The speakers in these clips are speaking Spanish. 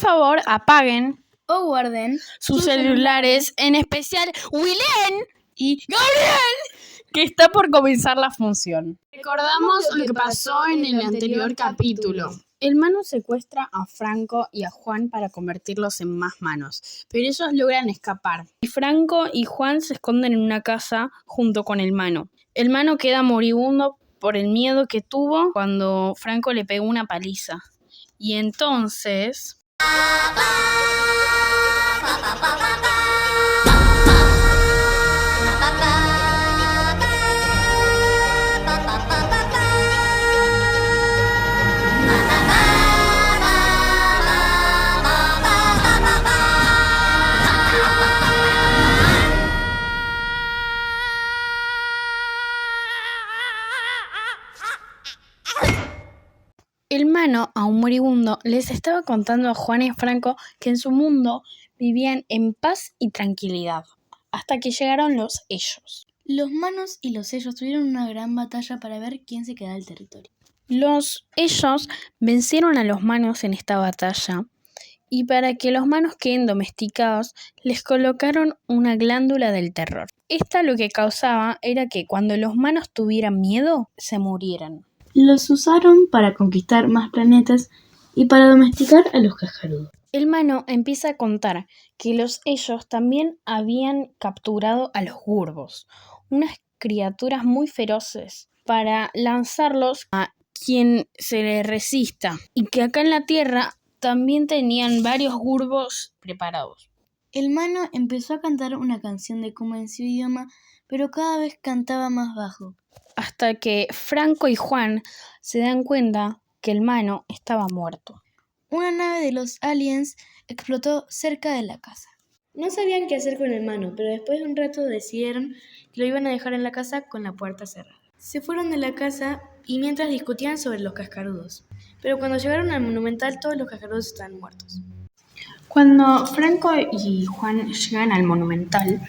favor apaguen o guarden sus celulares, en especial Wilén y Gabriel, que está por comenzar la función. Recordamos lo que pasó en el anterior capítulo. El Manu secuestra a Franco y a Juan para convertirlos en más manos, pero ellos logran escapar. Y Franco y Juan se esconden en una casa junto con el Manu. El Manu queda moribundo por el miedo que tuvo cuando Franco le pegó una paliza. Y entonces... El Manu, aún moribundo, les estaba contando a Juan y Franco que en su mundo vivían en paz y tranquilidad, hasta que llegaron los ellos. Los Manos y los ellos tuvieron una gran batalla para ver quién se quedaba el territorio. Los ellos vencieron a los Manos en esta batalla, y para que los Manos queden domesticados, les colocaron una glándula del terror. Esta lo que causaba era que cuando los Manos tuvieran miedo, se murieran. Los usaron para conquistar más planetas y para domesticar a los cascarudos. El Manu empieza a contar que los ellos también habían capturado a los Gurbos, unas criaturas muy feroces, para lanzarlos a quien se les resista, y que acá en la Tierra también tenían varios Gurbos preparados. El Manu empezó a cantar una canción de Kuma en su idioma, pero cada vez cantaba más bajo. Hasta que Franco y Juan se dan cuenta que el Manu estaba muerto. Una nave de los aliens explotó cerca de la casa. No sabían qué hacer con el Manu, pero después de un rato decidieron que lo iban a dejar en la casa con la puerta cerrada. Se fueron de la casa y mientras discutían sobre los cascarudos. Pero cuando llegaron al Monumental todos los cascarudos estaban muertos. Cuando Franco y Juan llegan al Monumental,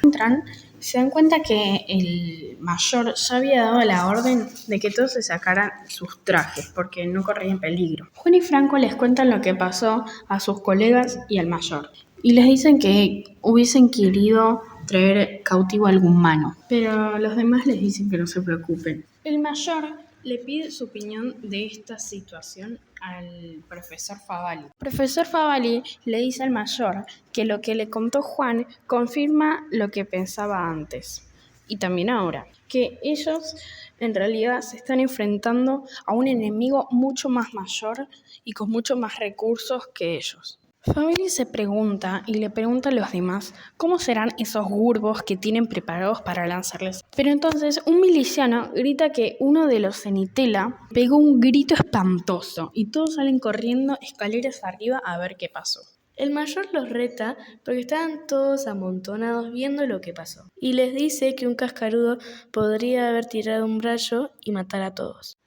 se dan cuenta que el mayor ya había dado la orden de que todos se sacaran sus trajes porque no corrían peligro. Juan y Franco les cuentan lo que pasó a sus colegas y al mayor y les dicen que hubiesen querido traer cautivo a algún Manu, pero los demás les dicen que no se preocupen. El mayor le pide su opinión de esta situación al profesor Favali. El profesor Favali le dice al mayor que lo que le contó Juan confirma lo que pensaba antes y también ahora, que ellos en realidad se están enfrentando a un enemigo mucho más mayor y con mucho más recursos que ellos. Favali se pregunta y le pregunta a los demás cómo serán esos Gurbos que tienen preparados para lanzarles. Pero entonces un miliciano grita que uno de los Cenitela pegó un grito espantoso y todos salen corriendo escaleras arriba a ver qué pasó. El mayor los reta porque estaban todos amontonados viendo lo que pasó y les dice que un cascarudo podría haber tirado un rayo y matar a todos.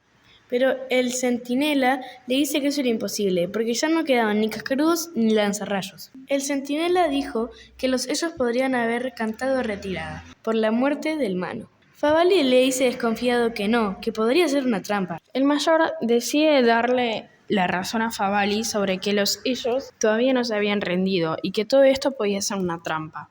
Pero el centinela le dice que eso era imposible, porque ya no quedaban ni cascarudos ni lanzarrayos. El centinela dijo que los ellos podrían haber cantado retirada, por la muerte del Manu. Favali le dice desconfiado que no, que podría ser una trampa. El mayor decide darle la razón a Favali sobre que los ellos todavía no se habían rendido y que todo esto podía ser una trampa.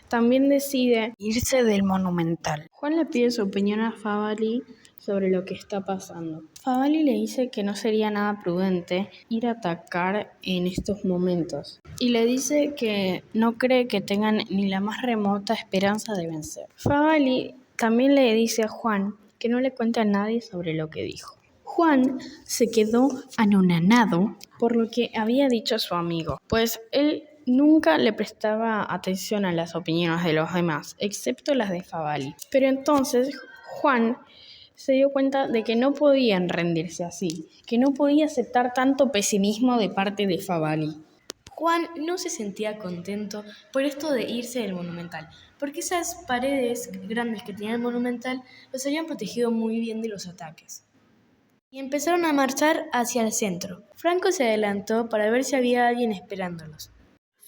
También decide irse del Monumental. Juan le pide su opinión a Favali sobre lo que está pasando. Favali le dice que no sería nada prudente ir a atacar en estos momentos y le dice que no cree que tengan ni la más remota esperanza de vencer. Favali también le dice a Juan que no le cuente a nadie sobre lo que dijo. Juan se quedó anonadado por lo que había dicho su amigo, pues él nunca le prestaba atención a las opiniones de los demás, excepto las de Favali. Pero entonces Juan se dio cuenta de que no podían rendirse así, que no podía aceptar tanto pesimismo de parte de Favali. Juan no se sentía contento por esto de irse del Monumental, porque esas paredes grandes que tenía el Monumental los habían protegido muy bien de los ataques. Y empezaron a marchar hacia el centro. Franco se adelantó para ver si había alguien esperándolos.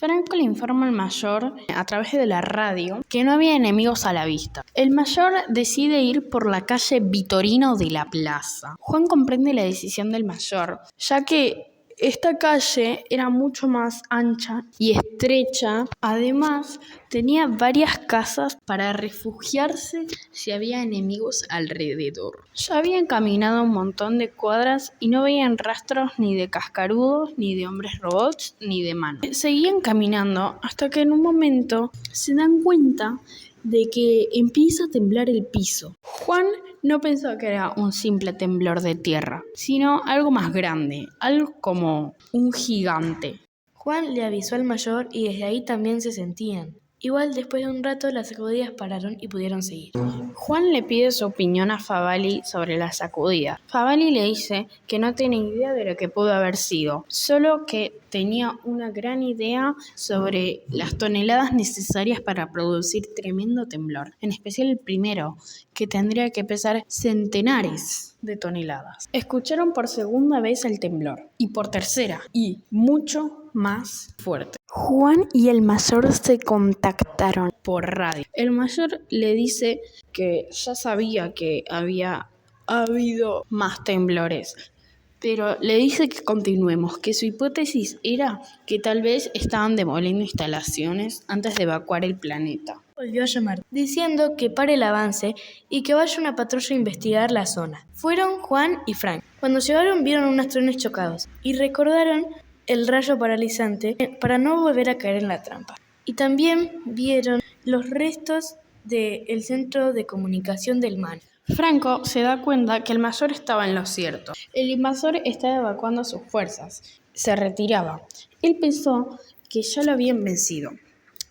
Franco le informa al mayor a través de la radio que no había enemigos a la vista. El mayor decide ir por la calle Vitorino de la Plaza. Juan comprende la decisión del mayor, ya que esta calle era mucho más ancha y estrecha. Además, tenía varias casas para refugiarse si había enemigos alrededor. Ya habían caminado un montón de cuadras y no veían rastros ni de cascarudos, ni de hombres robots, ni de manos. Seguían caminando hasta que en un momento se dan cuenta de que empieza a temblar el piso. Juan no pensó que era un simple temblor de tierra, sino algo más grande, algo como un gigante. Juan le avisó al mayor y desde ahí también se sentían. Igual después de un rato las sacudidas pararon y pudieron seguir. Juan le pide su opinión a Favali sobre la sacudida. Favali le dice que no tiene idea de lo que pudo haber sido, solo que tenía una gran idea sobre las toneladas necesarias para producir tremendo temblor, en especial el primero, que tendría que pesar centenares de toneladas. Escucharon por segunda vez el temblor, y por tercera, y mucho más fuerte. Juan y el mayor se contactaron por radio. El mayor le dice que ya sabía que había habido más temblores, pero le dice que continuemos, que su hipótesis era que tal vez estaban demoliendo instalaciones antes de evacuar el planeta. Volvió a llamar, diciendo que pare el avance y que vaya una patrulla a investigar la zona. Fueron Juan y Frank. Cuando llegaron vieron unos trenes chocados y recordaron el rayo paralizante para no volver a caer en la trampa. Y también vieron los restos del centro de comunicación del mar. Franco se da cuenta que el mayor estaba en lo cierto. El invasor estaba evacuando sus fuerzas. Se retiraba. Él pensó que ya lo habían vencido.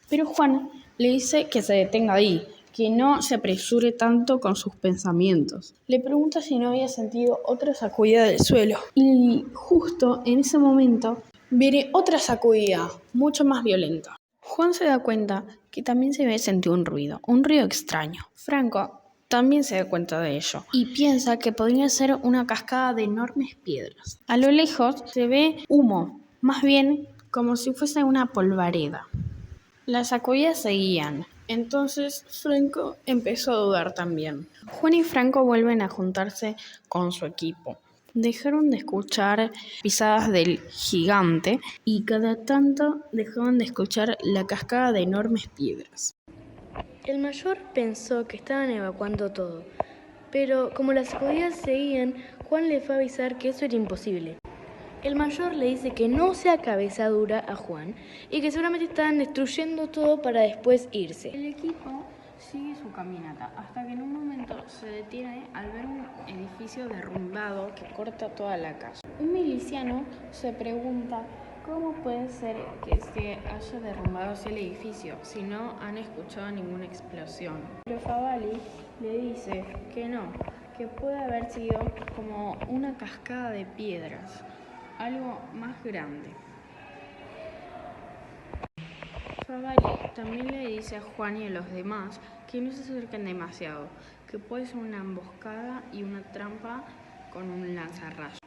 Pero Juan le dice que se detenga ahí, que no se apresure tanto con sus pensamientos. Le pregunta si no había sentido otra sacudida del suelo. Y justo en ese momento viene otra sacudida, mucho más violenta. Juan se da cuenta que también se había sentido un ruido extraño. Franco también se da cuenta de ello y piensa que podría ser una cascada de enormes piedras. A lo lejos se ve humo, más bien como si fuese una polvareda. Las sacudidas seguían, entonces Franco empezó a dudar también. Juan y Franco vuelven a juntarse con su equipo. Dejaron de escuchar pisadas del gigante y cada tanto dejaban de escuchar la cascada de enormes piedras. El mayor pensó que estaban evacuando todo, pero como las sacudidas seguían, Juan le fue a avisar que eso era imposible. El mayor le dice que no sea cabeza dura a Juan y que seguramente estaban destruyendo todo para después irse. El equipo sigue su caminata hasta que en un momento se detiene al ver un edificio derrumbado que corta toda la calle. Un miliciano se pregunta cómo puede ser que se haya derrumbado así el edificio si no han escuchado ninguna explosión. Pero Favali le dice que no, que puede haber sido como una cascada de piedras, algo más grande. Favali también le dice a Juan y a los demás que no se acerquen demasiado, que puede ser una emboscada y una trampa con un lanzarrayos.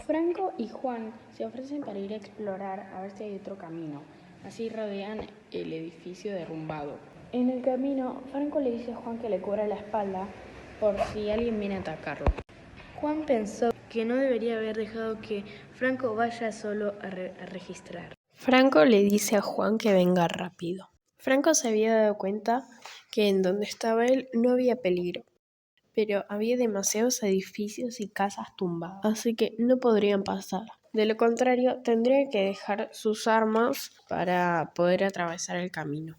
Franco y Juan se ofrecen para ir a explorar a ver si hay otro camino. Así rodean el edificio derrumbado. En el camino, Franco le dice a Juan que le cubra la espalda por si alguien viene a atacarlo. Juan pensó que no debería haber dejado que Franco vaya solo a registrar. Franco le dice a Juan que venga rápido. Franco se había dado cuenta que en donde estaba él no había peligro, pero había demasiados edificios y casas tumbadas, así que no podrían pasar. De lo contrario, tendría que dejar sus armas para poder atravesar el camino.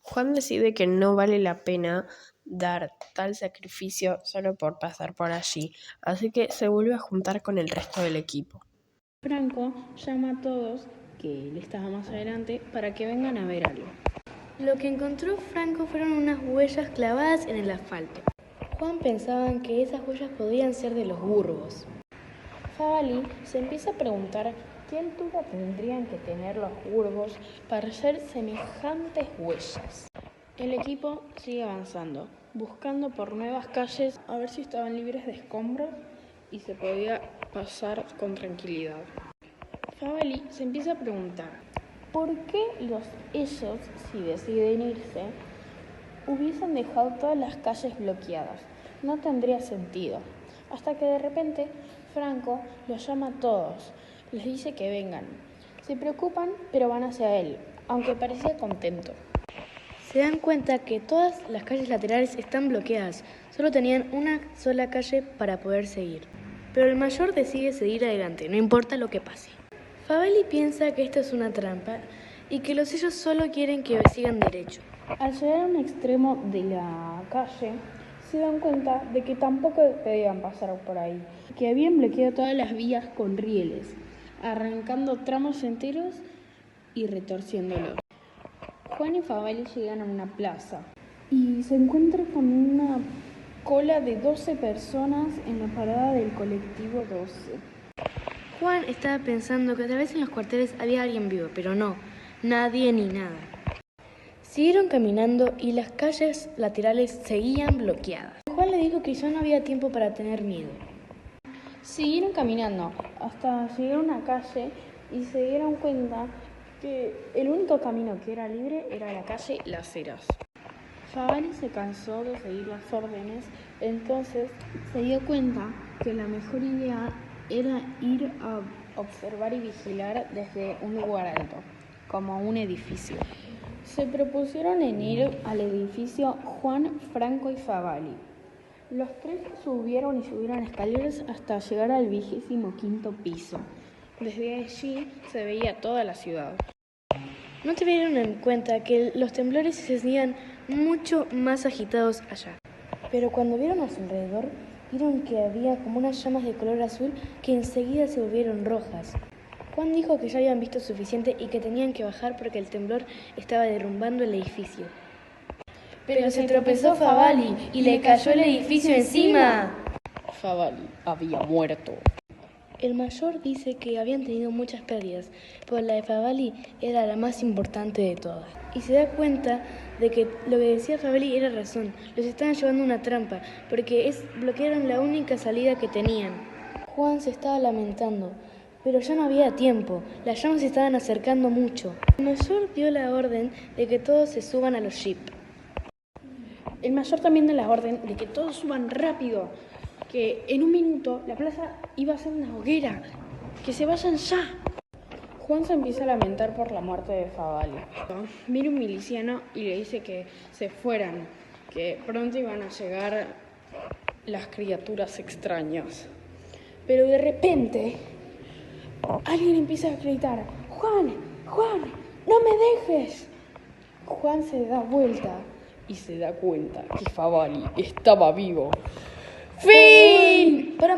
Juan decide que no vale la pena dar tal sacrificio solo por pasar por allí, así que se vuelve a juntar con el resto del equipo. Franco llama a todos, que él estaba más adelante, para que vengan a ver algo. Lo que encontró Franco fueron unas huellas clavadas en el asfalto. Juan pensaba que esas huellas podían ser de los burgos. Favali se empieza a preguntar qué altura tendrían que tener los burgos para hacer semejantes huellas. El equipo sigue avanzando, buscando por nuevas calles a ver si estaban libres de escombros y se podía pasar con tranquilidad. Favali se empieza a preguntar por qué ellos, si deciden irse, hubiesen dejado todas las calles bloqueadas. No tendría sentido. Hasta que de repente Franco los llama a todos. Les dice que vengan. Se preocupan, pero van hacia él, aunque parecía contento. Se dan cuenta que todas las calles laterales están bloqueadas. Solo tenían una sola calle para poder seguir. Pero el mayor decide seguir adelante, no importa lo que pase. Favalli piensa que esto es una trampa y que los sellos solo quieren que sigan derecho. Al llegar a un extremo de la calle, se dan cuenta de que tampoco podían pasar por ahí, que habían bloqueado todas las vías con rieles, arrancando tramos enteros y retorciéndolos. Juan y Favalli llegan a una plaza y se encuentran con una cola de 12 personas en la parada del colectivo 12. Juan estaba pensando que tal vez en los cuarteles había alguien vivo, pero no, nadie ni nada. Siguieron caminando y las calles laterales seguían bloqueadas. Juan le dijo que ya no había tiempo para tener miedo. Siguieron caminando hasta llegar a una calle y se dieron cuenta que el único camino que era libre era la calle Las Heras. Favalli se cansó de seguir las órdenes, entonces se dio cuenta que la mejor idea era ir a observar y vigilar desde un lugar alto, como un edificio. Se propusieron en ir al edificio Juan, Franco y Favalli. Los tres subieron escaleras hasta llegar al 25º piso. Desde allí se veía toda la ciudad. No tuvieron en cuenta que los temblores se hacían mucho más agitados allá. Pero cuando vieron a su alrededor, vieron que había como unas llamas de color azul que enseguida se volvieron rojas. Juan dijo que ya habían visto suficiente y que tenían que bajar porque el temblor estaba derrumbando el edificio. Pero se tropezó Favalli y le cayó el edificio encima. Favalli había muerto. El mayor dice que habían tenido muchas pérdidas, pero la de Favalli era la más importante de todas. Y se da cuenta de que lo que decía Favalli era razón. Los estaban llevando a una trampa, porque bloquearon la única salida que tenían. Juan se estaba lamentando, pero ya no había tiempo. Las llamas se estaban acercando mucho. El mayor dio la orden de que todos se suban a los jeeps. El mayor también dio la orden de que todos suban rápido, que en un minuto la plaza iba a ser una hoguera, que se vayan ya. Juan se empieza a lamentar por la muerte de Favalli. Viene un miliciano y le dice que se fueran, que pronto iban a llegar las criaturas extrañas. Pero de repente alguien empieza a gritar: ¡Juan! ¡Juan! ¡No me dejes! Juan se da vuelta y se da cuenta que Favalli estaba vivo. ¡Fin! Pará.